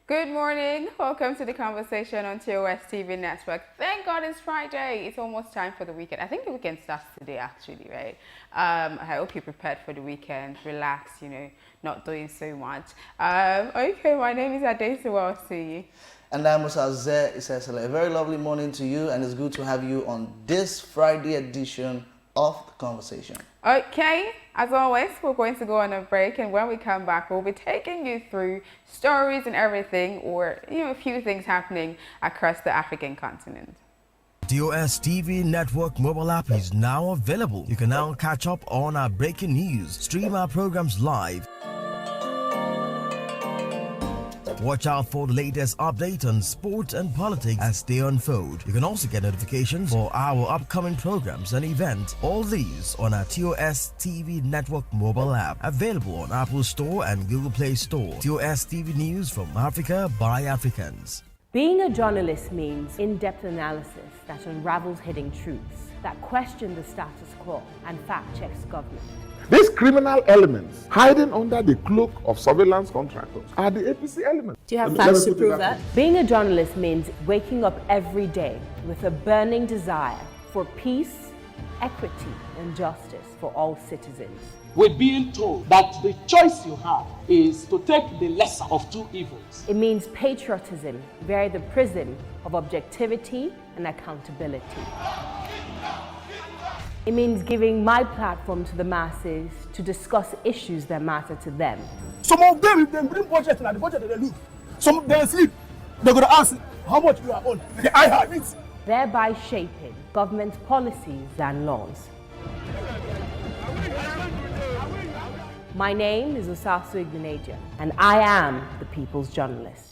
Good morning. Welcome to the conversation on TOS TV Network. Thank God it's Friday. It's almost time for the weekend. I think the weekend starts today, actually, right? I hope you're prepared for the weekend. Relax, not doing so much. Okay, my name is Adesi. Well, see you. And I'm Musaze Isesele. A very lovely morning to you, and it's good to have you on this Friday edition of the conversation. Okay, as always, we're going to go on a break, and when we come back, we'll be taking you through stories and everything, or a few things happening across the African continent. TOS TV Network mobile app is now available. You can now catch up on our breaking news, stream our programs live. Watch out for the latest update on sport and politics as they unfold. You can also get notifications for our upcoming programs and events. All these on our TOS TV Network mobile app, available on Apple Store and Google Play Store. TOS TV News from Africa by Africans. Being a journalist means in-depth analysis that unravels hidden truths, that question the status quo and fact-checks government. These criminal elements hiding under the cloak of surveillance contractors are the APC elements. Do you have facts to prove that? Being a journalist means waking up every day with a burning desire for peace, equity, and justice for all citizens. We're being told that the choice you have is to take the lesser of two evils. It means patriotism via the prism of objectivity and accountability. It means giving my platform to the masses to discuss issues that matter to them. Some of them, if they bring budget and the budget they lose, some they sleep. They're going to ask how much you are on. I have it. Thereby shaping government policies and laws. My name is Osasu Ignaja, and I am the People's Journalist.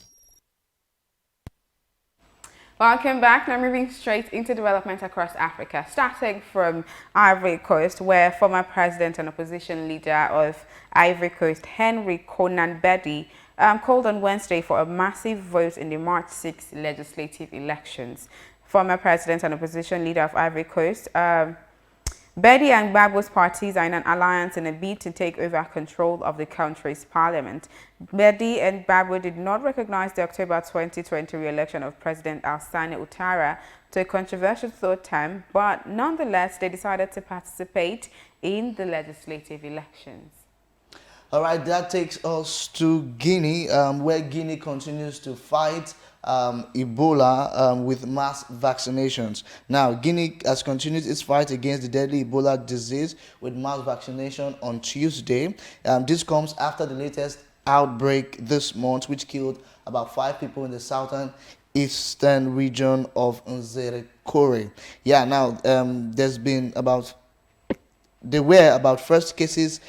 Welcome back. Now moving straight into development across Africa, starting from Ivory Coast, where former president and opposition leader of Ivory Coast, Henry Konan Bedi, called on Wednesday for a massive vote in the March 6 legislative elections. Former president and opposition leader of Ivory Coast, Bedi and Gbagbo's parties are in an alliance in a bid to take over control of the country's parliament. Bedi and Gbagbo did not recognize the October 2020 re-election of President Alassane Ouattara to a controversial third term, but nonetheless, they decided to participate in the legislative elections. All right, that takes us to Guinea, where Guinea continues to fight Ebola with mass vaccinations. Now, Guinea has continued its fight against the deadly Ebola disease with mass vaccination on Tuesday. This comes after the latest outbreak this month, which killed about 5 people in the southern eastern region of Nzerekore. Yeah, now there were about first cases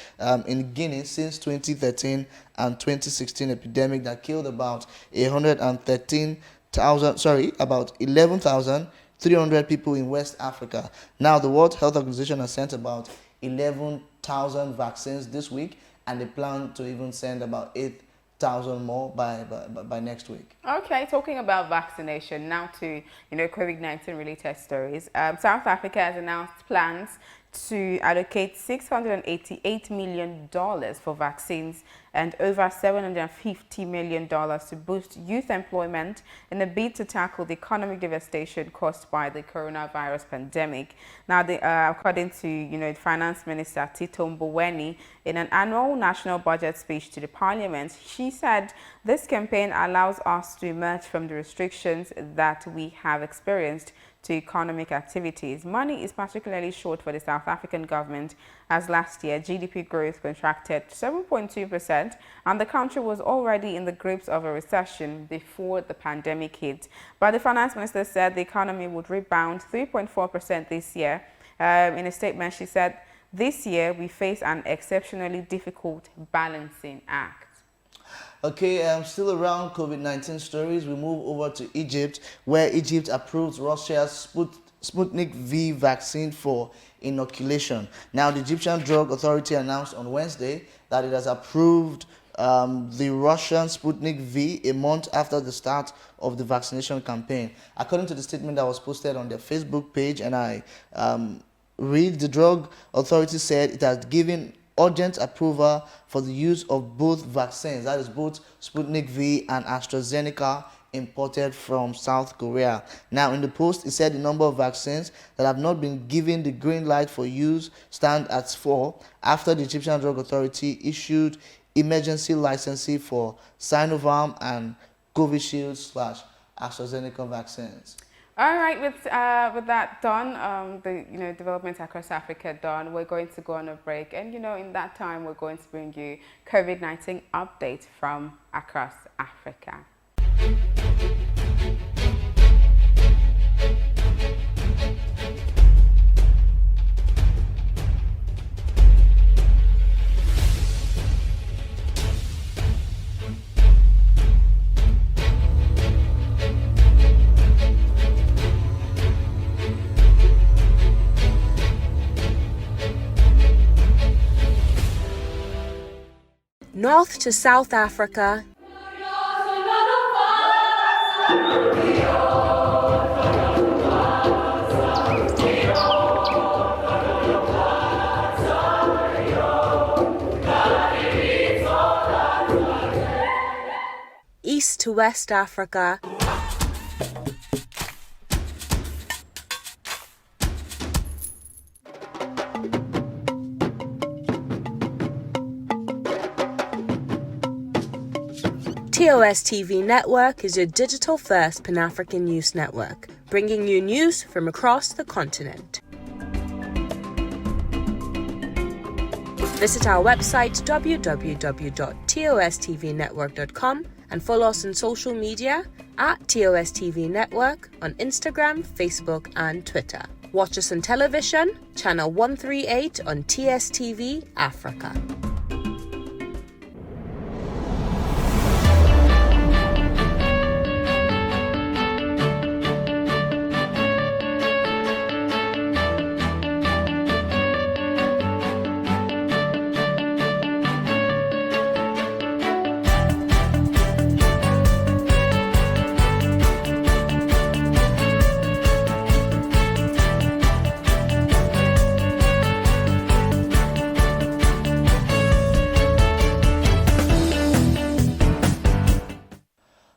in Guinea since 2013 and 2016 epidemic that killed about 11,300 people in West Africa. Now, the World Health Organization has sent about 11,000 vaccines this week, and they plan to even send about 8,000 more by next week. Okay, talking about vaccination, now to COVID-19 related stories. South Africa has announced plans to allocate $688 million for vaccines and over $750 million to boost youth employment in a bid to tackle the economic devastation caused by the coronavirus pandemic. Now, according to Finance Minister Tito Mboweni, in an annual national budget speech to the Parliament, she said this campaign allows us to emerge from the restrictions that we have experienced to economic activities. Money is particularly short for the South African government, as last year GDP growth contracted 7.2% and the country was already in the grips of a recession before the pandemic hit. But the finance minister said the economy would rebound 3.4% this year. In a statement, she said, "This year we face an exceptionally difficult balancing act." Okay, still around COVID-19 stories, we move over to Egypt, where Egypt approved Russia's Sputnik V vaccine for inoculation. Now, the Egyptian Drug Authority announced on Wednesday that it has approved the Russian Sputnik V a month after the start of the vaccination campaign. According to the statement that was posted on their Facebook page, and I read, the drug authority said it has given urgent approval for the use of both vaccines, that is both Sputnik V and AstraZeneca, imported from South Korea. Now, in the post, it said the number of vaccines that have not been given the green light for use stand at 4 after the Egyptian Drug Authority issued emergency licensing for Sinopharm and Covishield/AstraZeneca vaccines. All right, with that done, the developments across Africa done, we're going to go on a break, and in that time we're going to bring you COVID-19 updates from across Africa. North to South Africa, East to West Africa, TOS TV Network is your digital-first Pan-African news network, bringing you news from across the continent. Visit our website www.tostvnetwork.com and follow us on social media at TOS TV Network on Instagram, Facebook and Twitter. Watch us on television, channel 138 on TSTV Africa.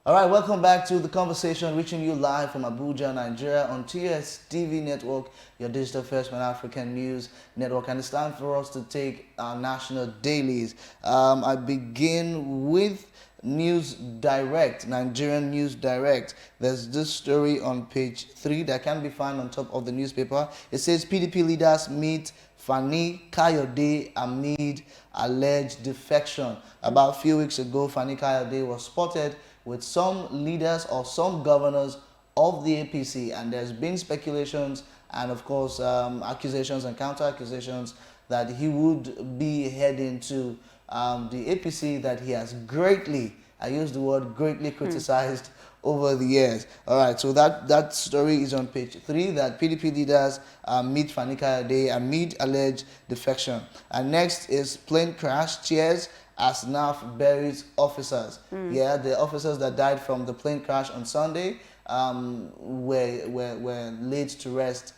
All right, welcome back to the conversation, reaching you live from Abuja, Nigeria on TS TV Network, your digital first Pan-African news network. And it's time for us to take our national dailies. I begin with News Direct, Nigerian News Direct. There's this story on page 3 that can be found on top of the newspaper. It says PDP leaders meet Fani Kayode amid alleged defection. About a few weeks ago, Fani Kayode was spotted with some leaders or some governors of the APC, and there's been speculations and of course accusations and counter accusations that he would be heading to the APC that he has greatly, I use the word greatly, criticized over the years. All right, so that story is on page 3, that PDP leaders meet Fani Kayode amid alleged defection. And next is plane crash, cheers as NAF buries officers. Yeah, the officers that died from the plane crash on Sunday were laid to rest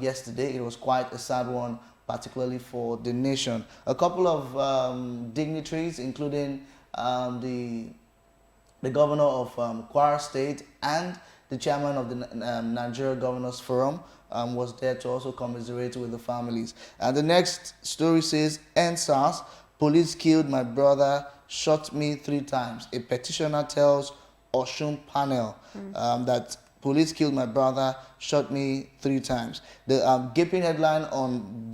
yesterday. It was quite a sad one, particularly for the nation. A couple of dignitaries, including the governor of Kwara State and the chairman of the Nigeria Governors Forum was there to also commiserate with the families. And the next story says, NSAS, police killed my brother, shot me 3 times. A petitioner tells Oshun panel that police killed my brother, shot me 3 times. The gaping headline on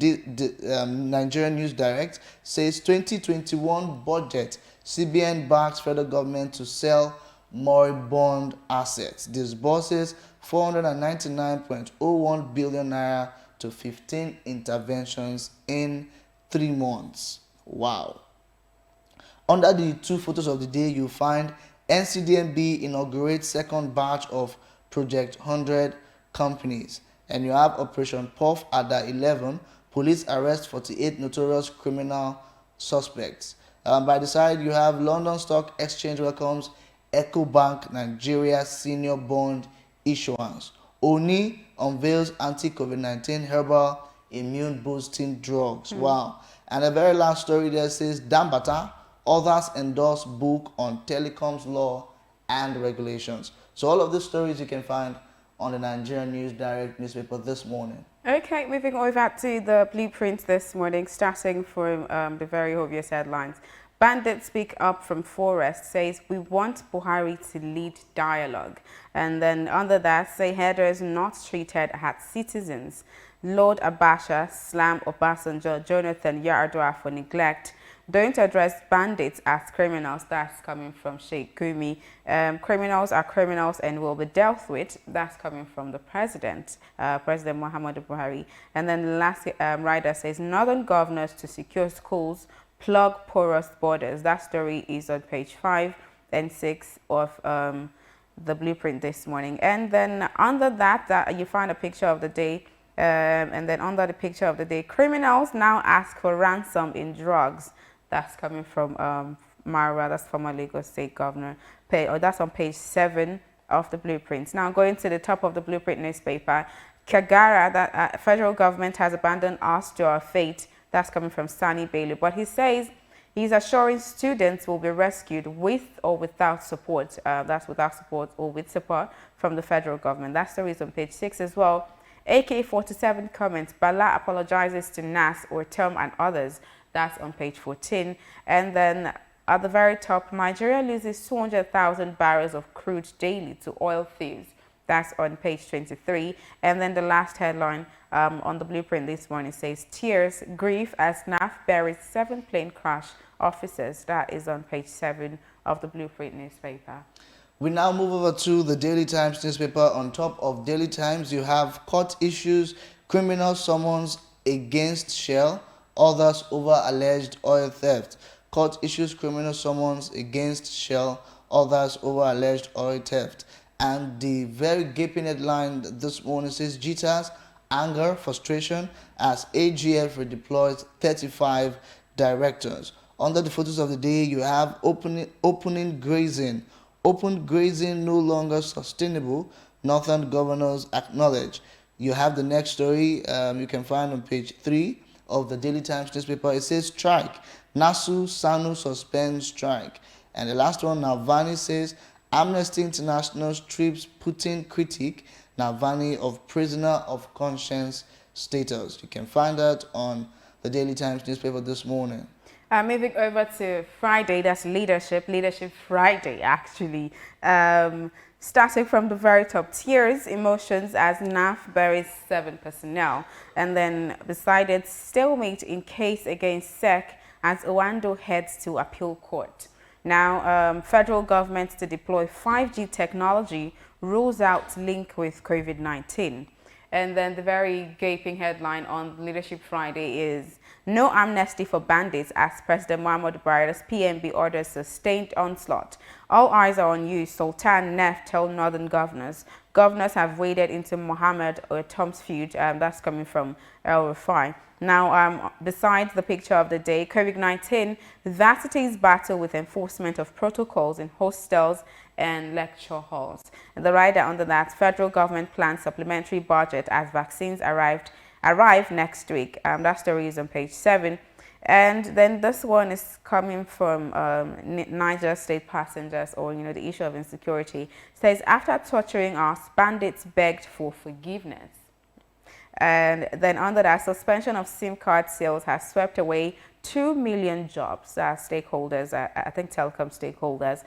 Nigerian News Direct says 2021 budget, CBN backs federal government to sell moribund assets. Disburses 499.01 billion naira to 15 interventions in 3 months. Wow. Under the 2 photos of the day, you find NCDMB inaugurates second batch of Project 100 companies. And you have Operation Puff Ada 11, police arrest 48 notorious criminal suspects. By the side, you have London Stock Exchange welcomes EcoBank Nigeria senior bond issuance. Oni unveils anti-COVID-19 herbal immune-boosting drugs. Wow. And the very last story there says, Dambata, others endorse book on telecoms law and regulations. So all of these stories you can find on the Nigerian News Direct newspaper this morning. Okay, moving over to the blueprint this morning, starting from the very obvious headlines. Bandits speak up from forest, says we want Buhari to lead dialogue. And then under that, say headers not treated as citizens. Lord Abacha slam Obasanjo, Jonathan Yar'Adua for neglect. Don't address bandits as criminals. That's coming from Sheikh Gumi. Criminals are criminals and will be dealt with. That's coming from the president, President Muhammadu Buhari. And then the last rider says, Northern governors to secure schools, plug porous borders. That story is on page 5 and 6 of the blueprint this morning. And then under that, you find a picture of the day. And then under the picture of the day, criminals now ask for ransom in drugs. That's coming from Marwa, that's former Lagos State Governor. That's on page 7 of the blueprints. Now going to the top of the blueprint newspaper, Kagara, that federal government has abandoned us to our fate. That's coming from Sani Bailey. But he says he's assuring students will be rescued with or without support. That's without support or with support from the federal government. That story is on page 6 as well. AK-47 comments, Bala apologizes to Nas, Ortom and others. That's on page 14. And then at the very top, Nigeria loses 200,000 barrels of crude daily to oil thieves. That's on page 23. And then the last headline on the blueprint this morning says, tears, grief as NAF buries 7 plane crash officers. That is on page 7 of the blueprint newspaper. We now move over to the Daily Times newspaper. On top of Daily Times, you have court issues, criminal summons against Shell, others over alleged oil theft. Court issues criminal summons against Shell, others over alleged oil theft. And the very gaping headline this morning says, jitters, anger, frustration as AGF redeploys 35 directors. Under the photos of the day, you have opening grazing. Open grazing no longer sustainable, Northern governors acknowledge. You have the next story you can find on page 3 of the Daily Times newspaper. It says strike. Nasu Sanu suspends strike. And the last one, Navani says Amnesty International strips Putin critic Navani of prisoner of conscience status. You can find that on the Daily Times newspaper this morning. Moving over to Friday, that's Leadership Friday, actually. Starting from the very top, tears, emotions as NAF buries 7 personnel. And then beside it, stalemate in case against SEC as Owando heads to appeal court. Now, federal government to deploy 5G technology rules out link with COVID-19. And then the very gaping headline on Leadership Friday is, no amnesty for bandits as President Muhammadu Buhari's PMB orders sustained onslaught. All eyes are on you, Sultan Nef tell northern governors. Governors have waded into Mohammed or Tom's feud. That's coming from El Rufai. Now, besides the picture of the day, COVID-19, varsities battle with enforcement of protocols in hostels and lecture halls. And the rider under that, federal government plans supplementary budget as vaccines arrive next week. That story is on page 7. And then this one is coming from Niger State passengers, or the issue of insecurity. It says, after torturing us, bandits begged for forgiveness. And then under that, suspension of SIM card sales has swept away 2 million jobs. Stakeholders, I think telecom stakeholders.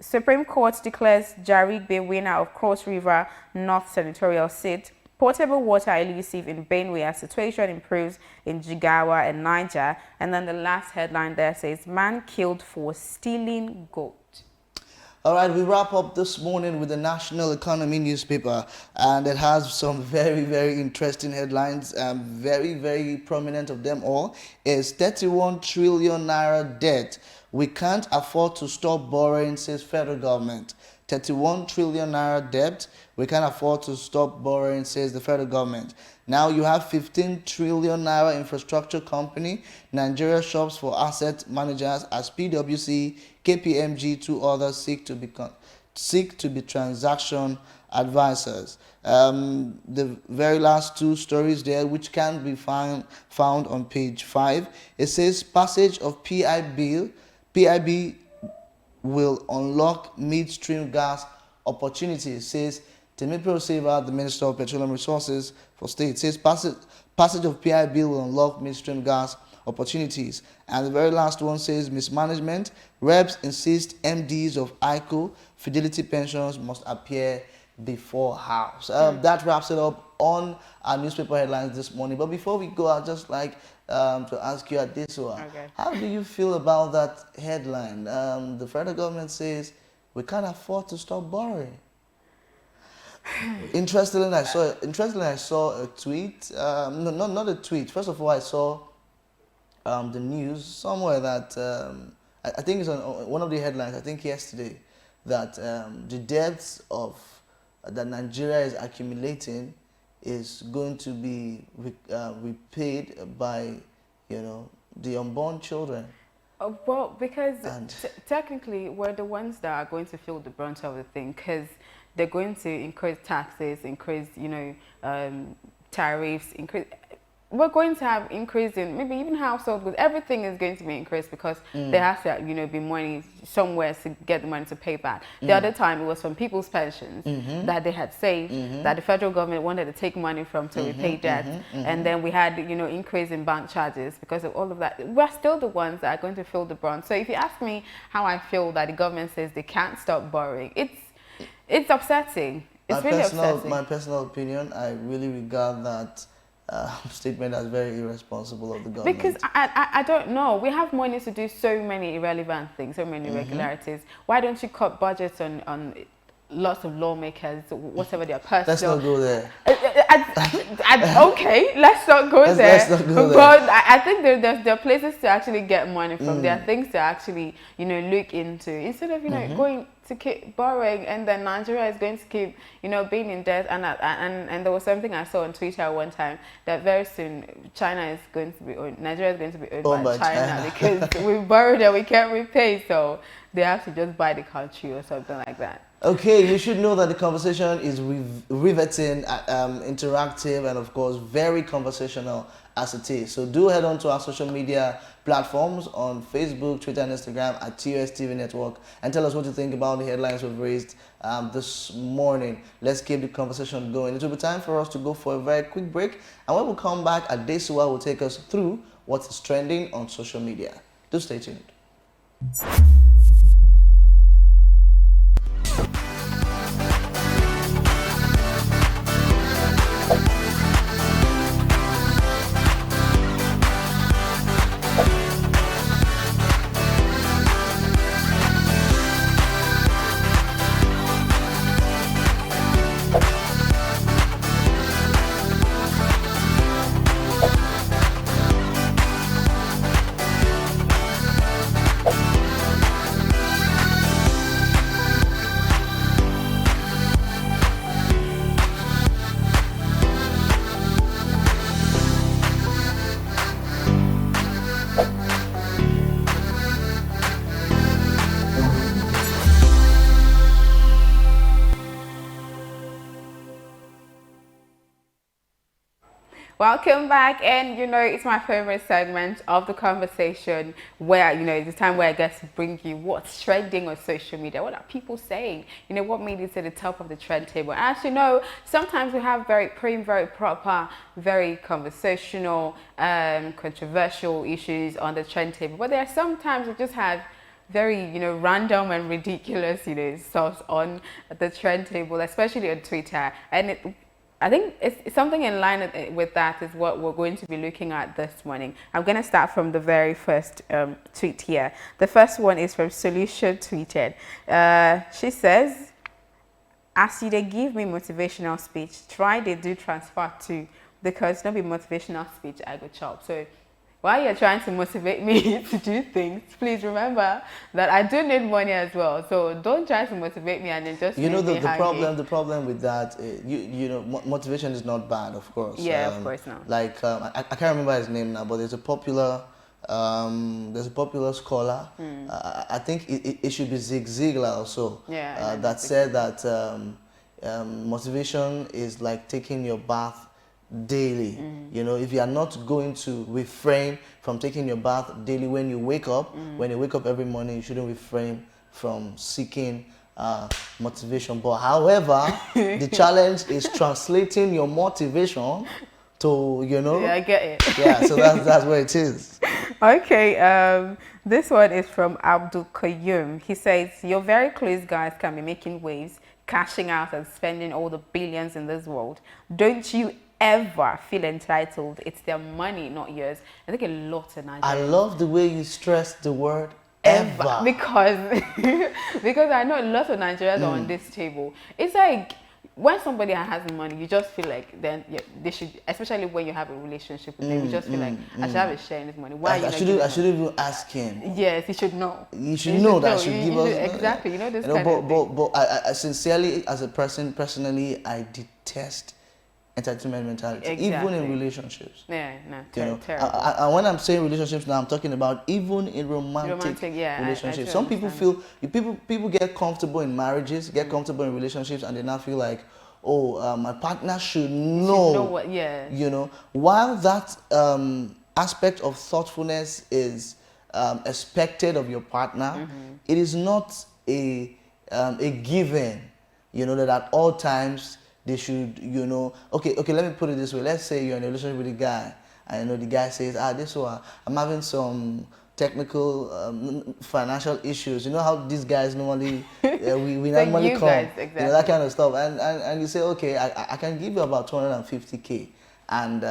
Supreme Court declares Jarigbe winner of Cross River North Senatorial seat. Portable water elusive in Benue as situation improves in Jigawa and Niger. And then the last headline there says, man killed for stealing goat. All right, we wrap up this morning with the National Economy newspaper, and it has some very, very interesting headlines. Very, very prominent of them all is 31 trillion naira debt. We can't afford to stop borrowing, says federal government. 31 trillion naira debt. We can't afford to stop borrowing, says the federal government. Now you have 15 trillion naira infrastructure company. Nigeria shops for asset managers as PwC, KPMG, 2 others seek to be transaction advisors. The very last two stories there, which can be found on page 5, it says passage of PIB will unlock midstream gas opportunities, says Temipro Seva, the Minister of Petroleum Resources for State, says passage of PIB will unlock midstream gas opportunities. And the very last one says mismanagement. Reps insist MDs of ICO Fidelity pensions must appear before House. That wraps it up on our newspaper headlines this morning. But before we go, I'd just like to ask you at this one. Okay. How do you feel about that headline? The federal government says we can't afford to stop borrowing. Interestingly, I saw a tweet. No, not a tweet. First of all, I saw the news somewhere that I think it's on one of the headlines. I think yesterday that the debts that Nigeria is accumulating is going to be repaid by the unborn children. Well, because technically we're the ones that are going to feel the brunt of the thing, because they're going to increase taxes, increase tariffs, increase. We're going to have increase in maybe even household goods. Everything is going to be increased because there has to be money somewhere to get the money to pay back. The other time it was from people's pensions that they had saved, that the federal government wanted to take money from to repay debt, and then we had increase in bank charges because of all of that. We're still the ones that are going to feel the brunt. So if you ask me how I feel that the government says they can't stop borrowing, it's upsetting. It's really upsetting. My personal opinion, I really regard that statement as very irresponsible of the government. Because I don't know. We have money to do so many irrelevant things, so many irregularities. Why don't you cut budgets on lots of lawmakers, whatever their personal... Let's not go there. Okay, let's not go there. Let's not go there. But I think there are places to actually get money from. There are things to actually, look into. Instead of, going to keep borrowing, and then Nigeria is going to keep, being in debt. And there was something I saw on Twitter one time that very soon Nigeria is going to be owned by China because we borrowed and we can't repay. So they have to just buy the country or something like that. Okay, you should know that the conversation is riveting, interactive, and of course very conversational as it is. So do head on to our social media platforms on Facebook, Twitter, and Instagram at TOS TV Network and tell us what you think about the headlines we've raised this morning. Let's keep the conversation going. It will be time for us to go for a very quick break, and when we come back, Adesua will take us through what is trending on social media. Do stay tuned. Welcome back, and it's my favorite segment of the conversation where it's the time where I get to bring you what's trending on social media. What are people saying? What made it to the top of the trend table? And as you know, sometimes we have very proper, very conversational, controversial issues on the trend table, but there are sometimes we just have very random and ridiculous stuff on the trend table, especially on Twitter. And I think it's something in line with that is what we're going to be looking at this morning. I'm going to start from the very first tweet here. The first one is from Solution tweeted. She says, as you they give me motivational speech, try they do transfer to, because not be motivational speech I go chop. So while you're trying to motivate me to do things, please remember that I do need money as well. So don't try to motivate me and then just the problem with that, motivation is not bad, of course. Yeah, of course not. Like I can't remember his name now, but there's a popular scholar. I think it should be Zig Ziglar or so. Yeah. That said that motivation is like taking your bath daily. You know, if you are not going to refrain from taking your bath daily when you wake up, when you wake up every morning, you shouldn't refrain from seeking motivation. But however, the challenge is translating your motivation to, you know. Yeah, I get it. Yeah, so that's where it is. Okay, this one is from Abdul Qayyum. He says, your very close guys can be making waves, cashing out and spending all the billions in this world. Don't you ever feel entitled? It's their money, not yours. I think a lot of Nigerians. I love the way you stress the word ever. Because because I know a lot of Nigerians are on this table. It's like when somebody has money, you just feel like then they should, especially when you have a relationship with them, you just feel like I should have a share in this money. Why I should even ask him. Yes, he should know. You should know that should give us exactly. You know this kind of thing. But I sincerely, as a person, personally, I detest entitlement mentality, even in relationships. Yeah, no, terrible. And when I'm saying relationships now, I'm talking about even in romantic relationships. Some people feel people get comfortable in marriages, get comfortable in relationships, and they now feel like, oh, my partner should know what, you know. While that aspect of thoughtfulness is expected of your partner, it is not a given, you know, that at all times they should, you know, okay, let me put it this way. Let's say you're in a relationship with a guy, and you know the guy says, this one, I'm having some technical financial issues. You know how these guys normally, we normally come, exactly. you know, that kind of stuff. And you say, okay, I can give you about 250K. And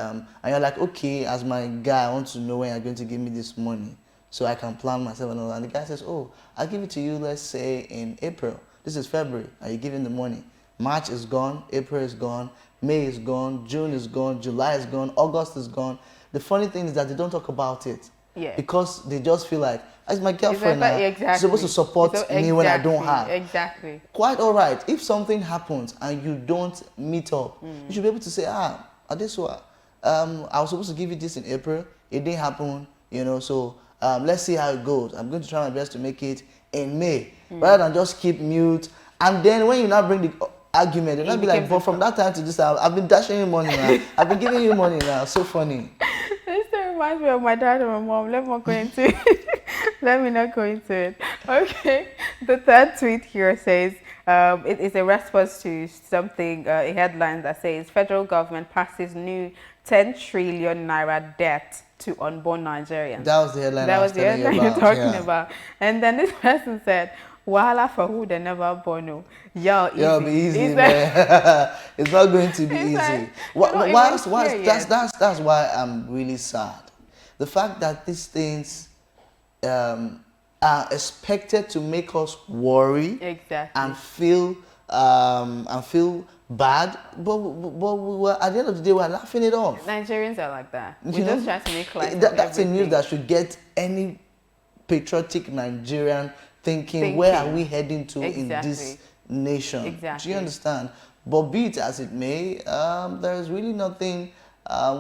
you're like, okay, as my guy, I want to know when you're going to give me this money so I can plan myself and all that. And the guy says, oh, I'll give it to you, let's say, in April. This is February, and you're giving the money. March is gone, April is gone, May is gone, June is gone, July is gone, August is gone. The funny thing is that they don't talk about it. Yeah. Because they just feel like, it's my girlfriend now. Exactly. She's supposed to support me when I don't have. Exactly. Quite all right. If something happens and you don't meet up, you should be able to say, Adesua, I was supposed to give you this in April. It didn't happen, you know, so let's see how it goes. I'm going to try my best to make it in May. Rather than just keep mute. And then when you now bring the argument, they'll not be like, but from that time to this time, I've been dashing you money now. I've been giving you money now. So funny. This reminds me of my dad and my mom. Let me not go into it. Let me not go into it. Okay. The third tweet here says, it is a response to something, a headline that says, federal government passes new 10 trillion naira debt to unborn Nigerians. That was the headline. That was the headline you're talking about. And then this person said, Wahala for who they never born. Yo, easy. Yo, be easy, man. It's not going to be easy. Like, that's why I'm really sad. The fact that these things are expected to make us worry and feel bad, but at the end of the day, we're laughing it off. Nigerians are like that. We just try to make life. That's a news that should get any patriotic Nigerian thinking, where are we heading to in this nation? Exactly. Do you understand? But be it as it may, there is really nothing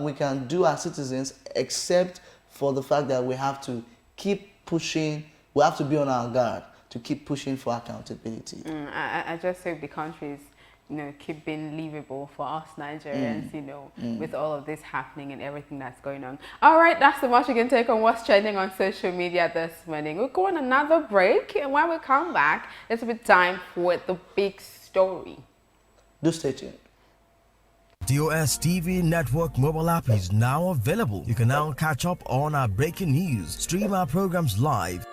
we can do as citizens except for the fact that we have to keep pushing. We have to be on our guard to keep pushing for accountability. I just hope the countries, you know, keep being livable for us Nigerians, you know, with all of this happening and everything that's going on. All right, that's so much we can take on what's trending on social media this morning. We'll go on another break, and when we come back, it's a bit time for the big story. Do stay tuned. TOS TV Network mobile app is now available. You can now catch up on our breaking news, stream our programs live,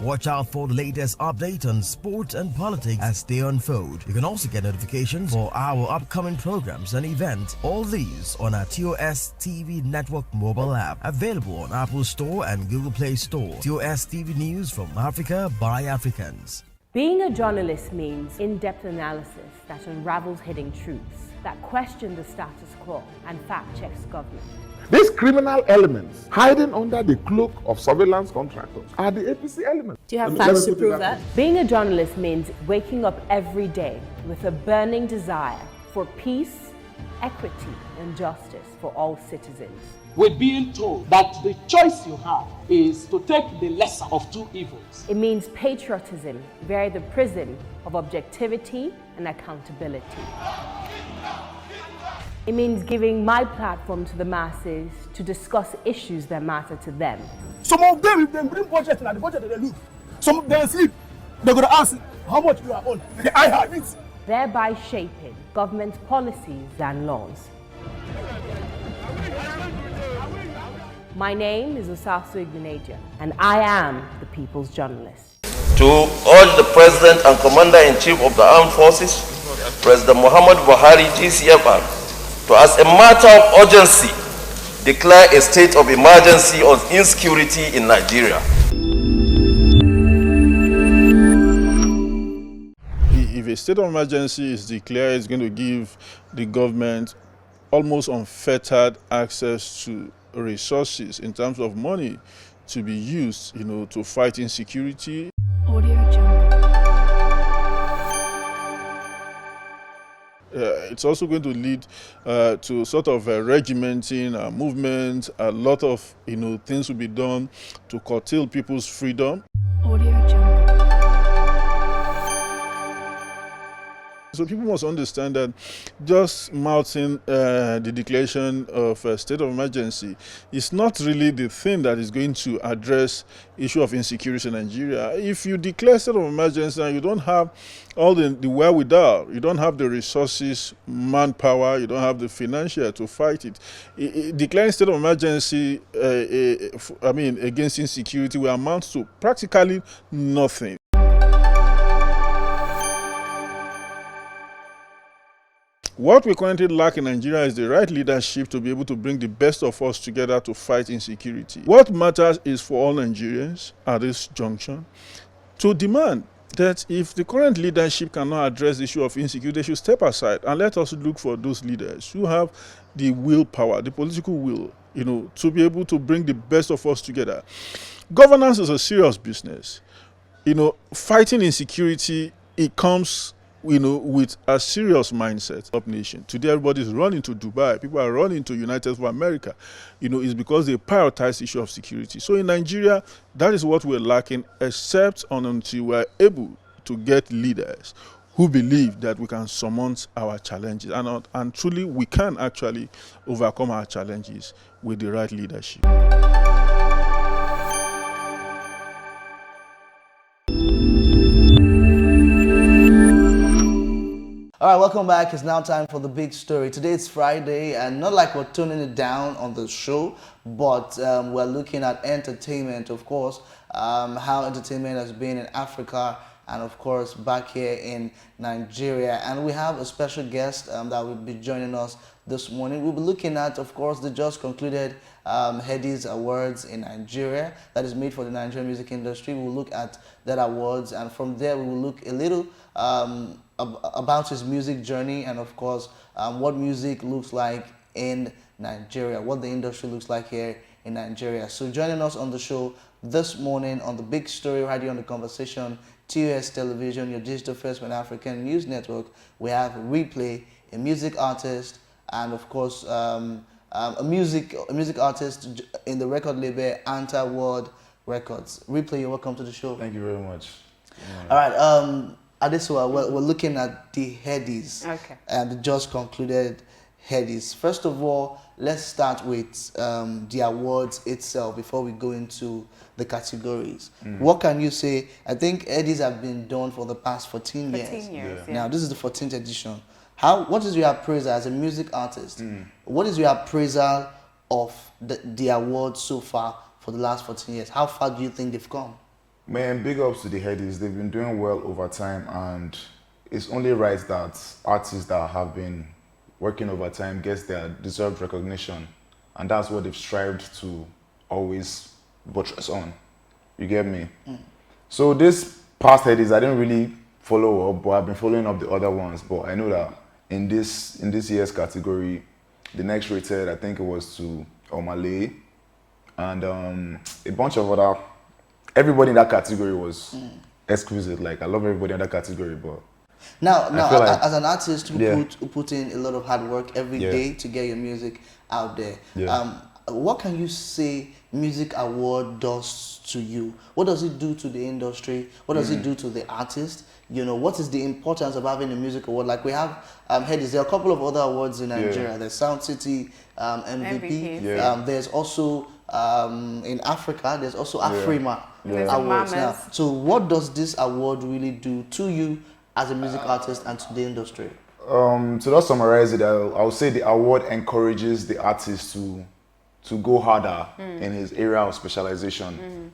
watch out for the latest update on sport and politics as they unfold. You can also get notifications for our upcoming programs and events. All these on our TOS TV Network mobile app, available on Apple Store and Google Play Store. TOS TV News from Africa by Africans. Being a journalist means in-depth analysis that unravels hidden truths, that question the status quo and fact-checks government. These criminal elements hiding under the cloak of surveillance contractors are the APC elements. Do you have facts to prove that? Being a journalist means waking up every day with a burning desire for peace, equity, and justice for all citizens. with being told that the choice you have is to take the lesser of two evils. It means patriotism via the prism of objectivity and accountability. It means giving my platform to the masses to discuss issues that matter to them. Some of them, if they bring budget and the budget they look, some of them sleep. They're going to ask how much you are on. I have it. Thereby shaping government policies and laws. My name is Osasu Igbenegbu, and I am the People's Journalist. To urge the President and Commander-in-Chief of the Armed Forces, President Muhammad Buhari, GCFR, to, as a matter of urgency, declare a state of emergency on insecurity in Nigeria. If a state of emergency is declared, it's going to give the government almost unfettered access to resources in terms of money to be used, to fight insecurity. It's also going to lead to sort of regimenting movement. A lot of things will be done to curtail people's freedom. So people must understand that just mouthing the declaration of a state of emergency is not really the thing that is going to address issue of insecurity in Nigeria. If you declare state of emergency and you don't have all the wherewithal, you don't have the resources, manpower, you don't have the financial to fight it, declaring state of emergency, against insecurity will amount to practically nothing. What we currently lack in Nigeria is the right leadership to be able to bring the best of us together to fight insecurity. What matters is for all Nigerians at this junction to demand that if the current leadership cannot address the issue of insecurity, they should step aside and let us look for those leaders who have the willpower, the political will, to be able to bring the best of us together. Governance is a serious business. Fighting insecurity, it comes with a serious mindset of nation. Today, everybody is running to Dubai. People are running to United States of America. It's because they prioritize the issue of security. So in Nigeria, that is what we're lacking, except until we're able to get leaders who believe that we can surmount our challenges. And truly, we can actually overcome our challenges with the right leadership. All right, welcome back. It's now time for the big story. Today it's Friday, and not like we're tuning it down on the show, but we're looking at entertainment, of course, how entertainment has been in Africa and, of course, back here in Nigeria. And we have a special guest that will be joining us this morning. We'll be looking at, of course, the just concluded Headies Awards in Nigeria that is made for the Nigerian music industry. We'll look at that awards, and from there we will look a little about his music journey and, of course, what music looks like in Nigeria, what the industry looks like here in Nigeria. So joining us on the show this morning on the big story right here on The Conversation, TOS Television, your digital first Pan-African news network, we have Replay, a music artist, and of course a music artist in the record label Anta World Records. Replay, you're welcome to the show. Thank you very much. All right, Adesua, we're looking at the Headies, okay, and the just concluded Headies. First of all, let's start with the awards itself before we go into the categories. What can you say? I think Headies have been done for the past 14 years. 14 years, yeah. Now, this is the 14th edition. What is your appraisal as a music artist? What is your appraisal of the awards so far for the last 14 years? How far do you think they've come? Man, big ups to the Headies. They've been doing well over time, and it's only right that artists that have been working over time get their deserved recognition, and that's what they've strived to always buttress on. You get me? So this past Headies, I didn't really follow up, but I've been following up the other ones. But I know that in this year's category, the next rated, I think it was to Omale, and a bunch of other. Everybody in that category was exquisite. Like, I love everybody in that category, but now like, as an artist who put in a lot of hard work every day to get your music out there, what can you say music award does to you? What does it do to the industry? What does it do to the artist? You know, what is the importance of having a music award? Like we have, Headies, there are a couple of other awards in Nigeria. There's Sound City, MVP. There's also, in Africa, there's also Afrima awards now. So what does this award really do to you as a music artist and to the industry? To just summarize it, I'll say the award encourages the artist to go harder in his area of specialization,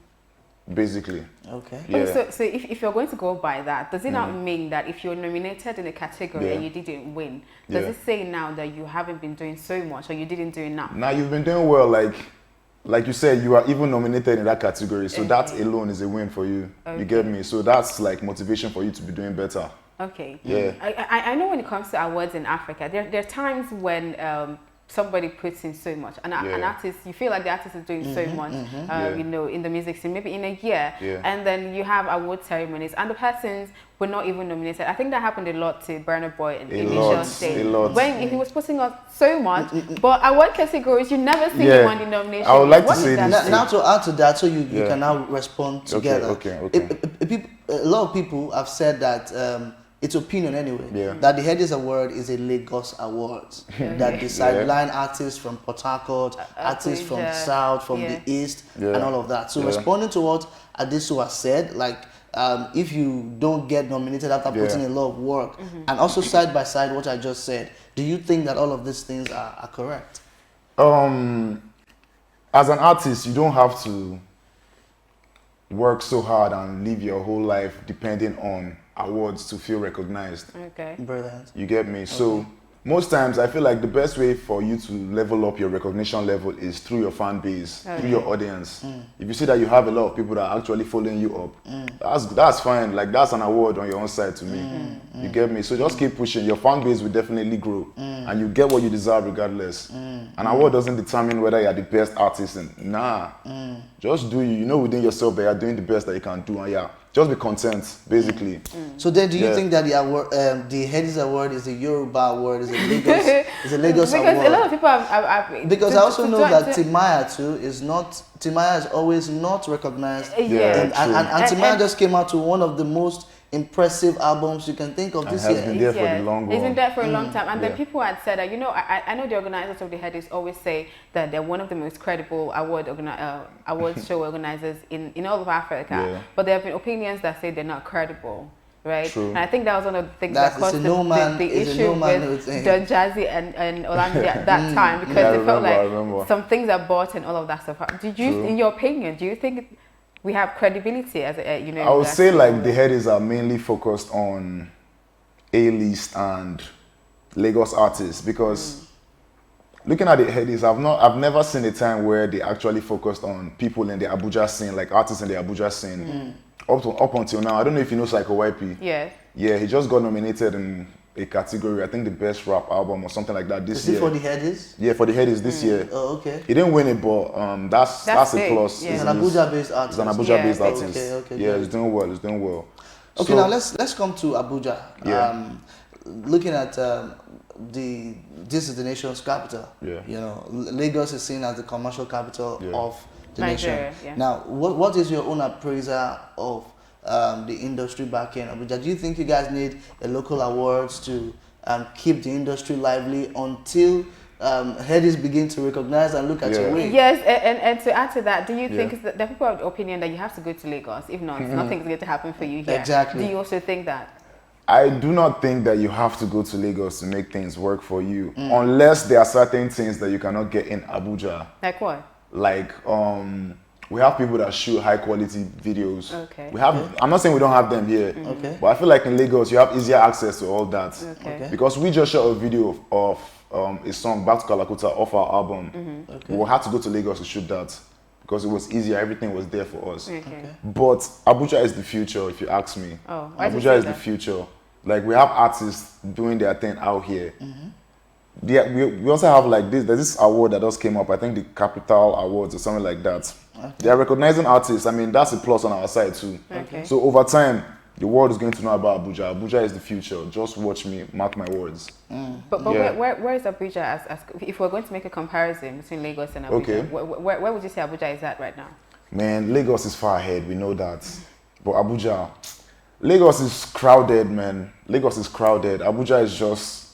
basically. Okay. Yeah. So if you're going to go by that, does it not mean that if you're nominated in a category and you didn't win, does it say now that you haven't been doing so much or you didn't do enough? Now you've been doing well, like you said, you are even nominated in that category, so that alone is a win for you. You get me? So that's like motivation for you to be doing better. Okay. Yeah. I know when it comes to awards in Africa, there are times when somebody puts in so much, and an artist, you feel like the artist is doing so much, you know, in the music scene, maybe in a year, and then you have award ceremonies, and the persons were not even nominated. I think that happened a lot to Burna Boy in initial stage. When he was putting out so much, but award categories, you never see him on the nomination. I would like to say this. Now to add to that, so you can now respond together. Okay. A lot of people have said that it's opinion anyway, that the Headies Award is a Lagos award that the sideline artists from Port Harcourt, artists from the South, from the East, and all of that. So responding to what Adesu has said, like if you don't get nominated after putting a lot of work, and also side by side what I just said, do you think that all of these things are correct? As an artist, you don't have to work so hard and live your whole life depending on awards to feel recognized. Okay. Brilliant. You get me? So most times I feel like the best way for you to level up your recognition level is through your fan base, through your audience. If you see that you have a lot of people that are actually following you up, that's fine. Like that's an award on your own side to me. You get me? So just keep pushing. Your fan base will definitely grow and you get what you deserve regardless. An award doesn't determine whether you're the best artist. Just do you know within yourself that you're doing the best that you can do, and just be content, basically. So then, do you think that the award, the Headies Award, is a Yoruba award, is a Lagos award? Because a lot of people have because I also know that Timaya too is not. Timaya is always not recognized. And Timaya just came out to one of the most impressive albums you can think of this year. It's been there for the long run. It's been there for a long time. And then people had said that, you know, I know the organizers of the Headies always say that they're one of the most credible award show organizers in all of Africa. But there have been opinions that say they're not credible. Right? True. And I think that was one of the things that caused the issue with Don Jazzy and Orlando at that time, because they felt like some things are bought and all of that stuff. Did you, in your opinion, do you think we have credibility as a, you know? I would say like the Headies are mainly focused on A-list and Lagos artists, because looking at the Headies, I've never seen a time where they actually focused on people in the Abuja scene, like artists in the Abuja scene. Up until now, I don't know if you know Psycho YP. Yeah, he just got nominated in a category, I think the best rap album or something like that this year. Is it for the Headies? Yeah, for the Headies this year. Oh, okay. He didn't win it, but that's a plus. He's an Abuja-based artist. He's an Abuja-based artist. Okay, yeah, he's doing well. He's doing well. Okay, so, now let's come to Abuja. Looking at this is the nation's capital. You know, Lagos is seen as the commercial capital of the nation. Now, what is your own appraiser of the industry back in Abuja? Do you think you guys need a local awards to keep the industry lively until Headies begin to recognize and look at your way? Yes, and to add to that, do you think that there are people of the opinion that you have to go to Lagos? If not, nothing's going to happen for you here. Exactly. Do you also think that? I do not think that you have to go to Lagos to make things work for you, unless there are certain things that you cannot get in Abuja. Like what? Like we have people that shoot high quality videos. We have I'm not saying we don't have them here, but I feel like in Lagos you have easier access to all that. Because we just shot a video of a song, Back to Kalakuta, off our album. We had to go to Lagos to shoot that because it was easier, everything was there for us. But Abuja is the future, if you ask me. Abuja is the future. Like, we have artists doing their thing out here. We also have like there's this award that just came up, I think the Capital Awards or something like that. They are recognizing artists. I mean, that's a plus on our side too. So over time, the world is going to know about Abuja. Abuja is the future. Just watch me, mark my words. But Yeah. where is Abuja as if we're going to make a comparison between Lagos and Abuja? Okay. Where would you say Abuja is at right now? Man, Lagos is far ahead. We know that. But Abuja, Lagos is crowded, man. Lagos is crowded. Abuja is just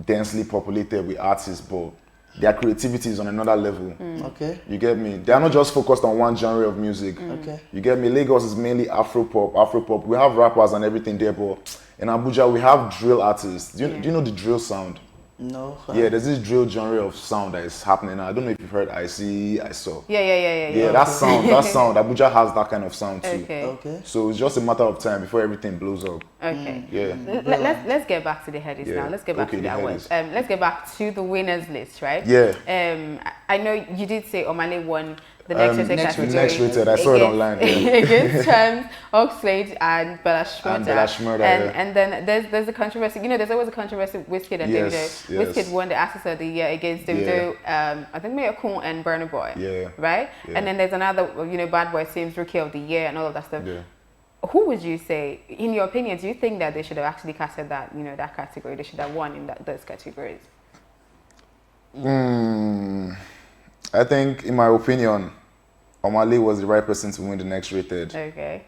densely populated with artists, but their creativity is on another level. Okay. You get me? They are not just focused on one genre of music. Okay. You get me? Lagos is mainly Afro-pop. We have rappers and everything there, but in Abuja, we have drill artists. Do you know the drill sound? No. Yeah, there's this drill genre of sound that is happening now. I don't know if you've heard I See, I Saw. Yeah. That sound, Abuja has that kind of sound too. Okay. So it's just a matter of time before everything blows up. Okay. Yeah. Let's get back to the headies now. Let's get back to the awards. headies. Let's get back to the winners list, right? Yeah. I know you did say Omale won the next rated category. Next rated. I saw it online. Against Terms, Oxlade, and Bella Shmurda. Yeah. And then there's a controversy. You know, there's always a controversy with Wizkid and Davido. Yes. Wizkid won the Artist of the Year against Davido. I think Mayor Kun and Burna Boy. Yeah. Right. Yeah. And then there's another. Bad Boy Sims Rookie of the Year and all of that stuff. Yeah. Who would you say, in your opinion, do you think that they should have actually casted that, that category? They should have won in those categories? I think, in my opinion, Omale was the right person to win the next rated. Okay.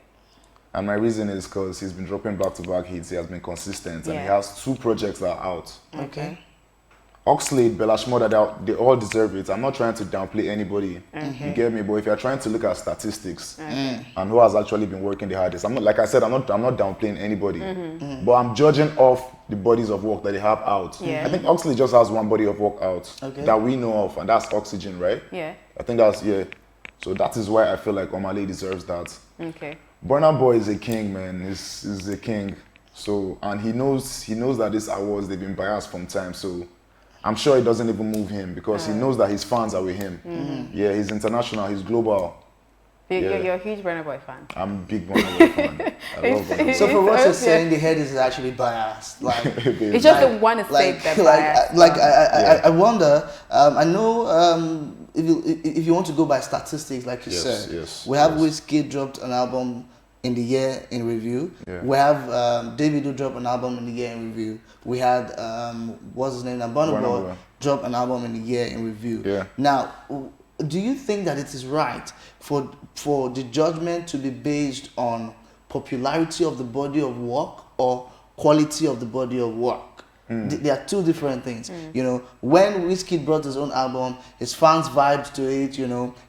And my reason is because he's been dropping back-to-back hits. He has been consistent, and he Yeah. has 2 projects that are out. Okay. Oxlade, Bella Shmurda, they all deserve it. I'm not trying to downplay anybody. You get me? But if you're trying to look at statistics and who has actually been working the hardest, I'm not, like I said, I'm not downplaying anybody. But I'm judging off the bodies of work that they have out. Yeah. I think Oxlade just has one body of work out that we know of, and that's Oxygen, right? Yeah. I think that's, So that is why I feel like Omale deserves that. Okay. Burna Boy is a king, man. He's a king. So, and he knows that these awards, they've been biased from time. So I'm sure it doesn't even move him because he knows that his fans are with him. Yeah, he's international, he's global. You're a huge Burna Boy fan. I'm a big Burna Boy fan. I love Burna Boy. So for what you're saying, the head is actually biased. Like it's just the one state that biased. I wonder. I know if you want to go by statistics, like you said, we have Wizkid dropped an album in the year in review. Yeah. We have Davido drop an album in the year in review. We had what's his name? Burna Boy drop an album in the year in review. Yeah. Now, do you think that it is right for the judgment to be based on popularity of the body of work or quality of the body of work? They are 2 different things. When Wizkid brought his own album, his fans vibed to it,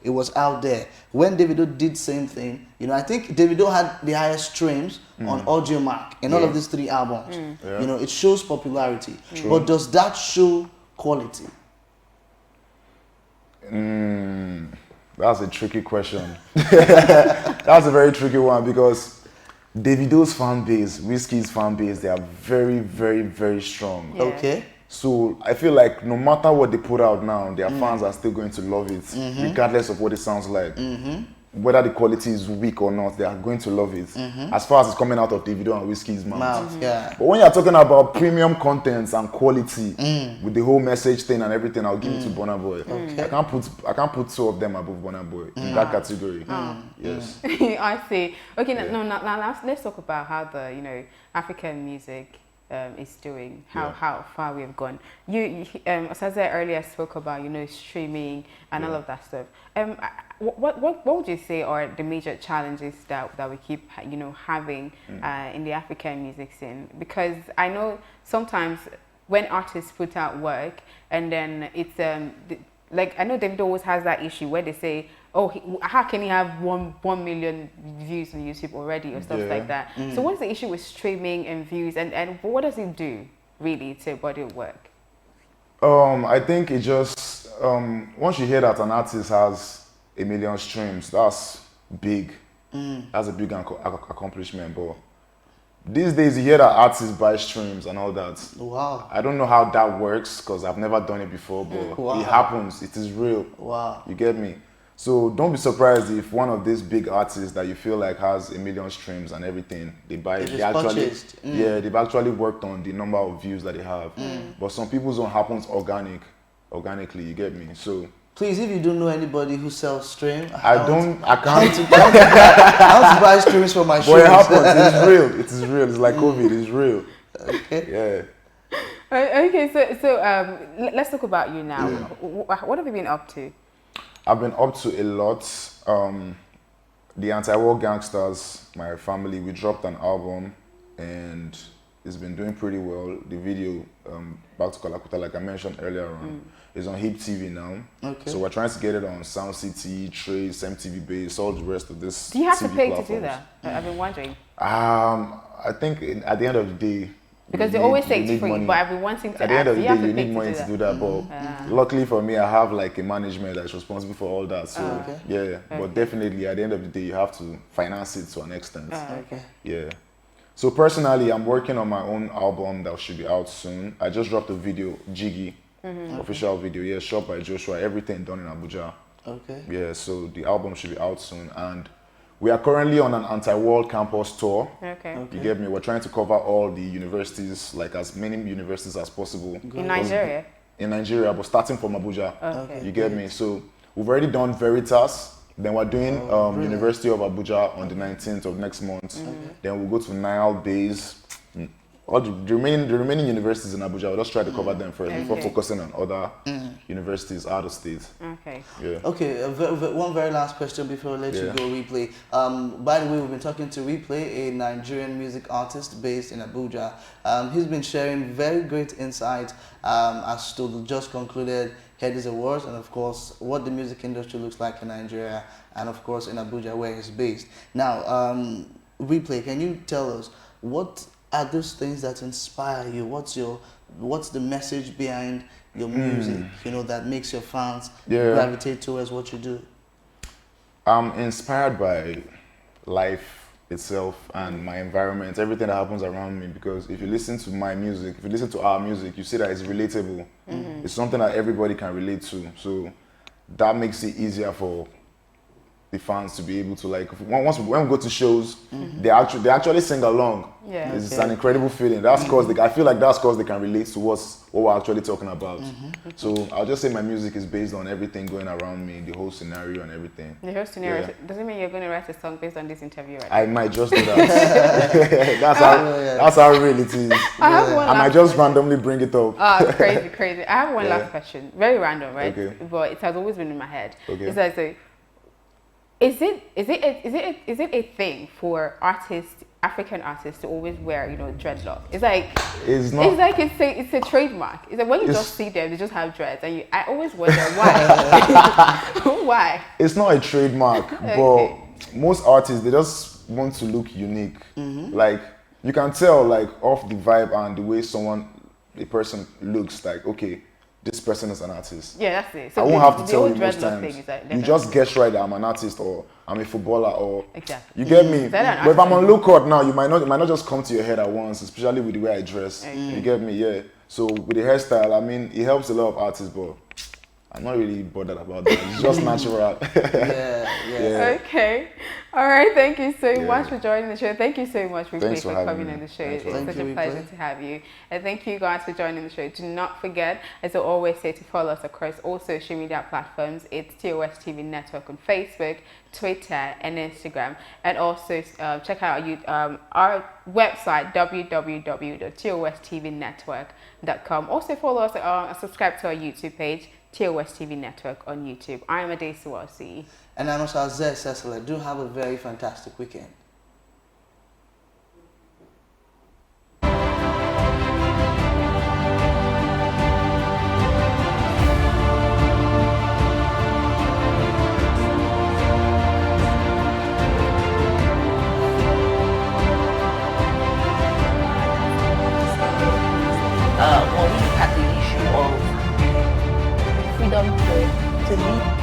it was out there. When Davido did same thing, I think Davido had the highest streams on Audiomack in all of these 3 albums. It shows popularity. But does that show quality? That's a tricky question. That's a very tricky one because Davido's fan base, Wizkid's fan base, they are very, very, very strong. Yeah. Okay. So I feel like no matter what they put out now, their fans are still going to love it, regardless of what it sounds like. Whether the quality is weak or not, they are going to love it. As far as it's coming out of Davido and Wizkid's mouth. Yeah. But when you're talking about premium contents and quality, with the whole message thing and everything, I'll give it to Burna Boy. Okay. I can't put 2 of them above Burna Boy in that category. Yes. I see. Okay, now let's talk about how the African music is doing, how far we have gone. As I said earlier, spoke about streaming and all of that stuff. What would you say are the major challenges that we keep having in the African music scene? Because I know sometimes when artists put out work and then it's like I know David always has that issue where they say, oh, how can he have 1 million views on YouTube already or stuff like that? So what's the issue with streaming and views and what does it do really to a body of work? I think it just once you hear that an artist has 1 million streams, that's big. That's a big accomplishment. But these days you hear that artists buy streams and all that. Wow. I don't know how that works because I've never done it before, but it happens. It is real. Wow. You get me? So don't be surprised if one of these big artists that you feel like has 1 million streams and everything, they've actually worked on the number of views that they have. But some people's own happens organically, you get me? So Please, if you don't know anybody who sells stream, I can't. I want to buy streams for my shows. But it happens. It's real. It is real. It's like COVID. It's real. Okay. Yeah. Okay, so let's talk about you now. What have you been up to? I've been up to a lot. The Anti-War Gangsters, my family, we dropped an album and it's been doing pretty well. The video, Back to Kalakuta, like I mentioned earlier on, is on Hip TV now. Okay. So we're trying to get it on Sound City, Trace, MTV Base, all the rest of this. Do you have TV to pay platforms. to do that? I've been wondering. I think at the end of the day, because they always say it's free, but I've been wanting to. At the end of the day, you need money to do that. But luckily for me, I have like a management that's responsible for all that. So but definitely at the end of the day, you have to finance it to an extent. Yeah. So personally, I'm working on my own album that should be out soon. I just dropped a video, Jiggy, official video. Yeah, shot by Joshua. Everything done in Abuja. Okay. Yeah. So the album should be out soon, and we are currently on an anti-war campus tour. Okay. You get me? We're trying to cover all the universities, like as many universities as possible. In Nigeria? In Nigeria, but starting from Abuja. Okay. You get me? So we've already done Veritas. Then we're doing University of Abuja on the 19th of next month. Then we'll go to Nile Days. All the remaining universities in Abuja, we'll just try to cover them first before focusing on other universities out of state. Okay. Yeah. Okay, one very last question before I let you go, Replay. By the way, we've been talking to Replay, a Nigerian music artist based in Abuja. He's been sharing very great insight as to the just concluded Headies Awards, and of course, what the music industry looks like in Nigeria, and of course in Abuja, where he's based. Now, Replay, can you tell us what are those things that inspire you? What's the message behind your music? You know, that makes your fans gravitate towards what you do. I'm inspired by life itself and my environment, everything that happens around me. Because if you listen to my music, if you listen to our music, you see that it's relatable. It's something that everybody can relate to. So that makes it easier for the fans to be able to, like, when we go to shows, they actually sing along. Yeah, it's an incredible feeling. That's cause I feel like that's cause they can relate to what we're actually talking about. So I'll just say my music is based on everything going around me, the whole scenario and everything. The whole scenario doesn't mean you're going to write a song based on this interview, right? I might just do that. That's how real it is. I might just randomly bring it up. Oh, crazy! I have one last question, very random, right? Okay. But it has always been in my head. Okay. It's like, so, is it a thing for artists, African artists, to always wear, you know, dreadlock? It's like it's a trademark. It's like when you just see them, they just have dreads, and I always wonder why. Why? It's not a trademark, but most artists, they just want to look unique. Like you can tell, like off the vibe and the way a person looks. Like, okay, this person is an artist. Yeah, that's it. So I won't have to tell you most times. You just guess right that I'm an artist or I'm a footballer or you get me. But if I'm on lookout now, it might not just come to your head at once, especially with the way I dress. You get me, yeah. So with the hairstyle, I mean, it helps a lot of artists, but I'm not really bothered about that. It's just natural. Okay. All right. Thank you so much for joining the show. Thank you so much, Replay, for coming on the show. It's such a pleasure to have you. And thank you guys for joining the show. Do not forget, as I always say, to follow us across all social media platforms. It's TOS TV Network on Facebook, Twitter, and Instagram. And also check out our website, www.tostvnetwork.com. Also follow us, subscribe to our YouTube page, TOS TV Network on YouTube. I'm Ade Suwasi. And I'm also Azez Cecil. Do have a very fantastic weekend. When we look at the issue of freedom to lead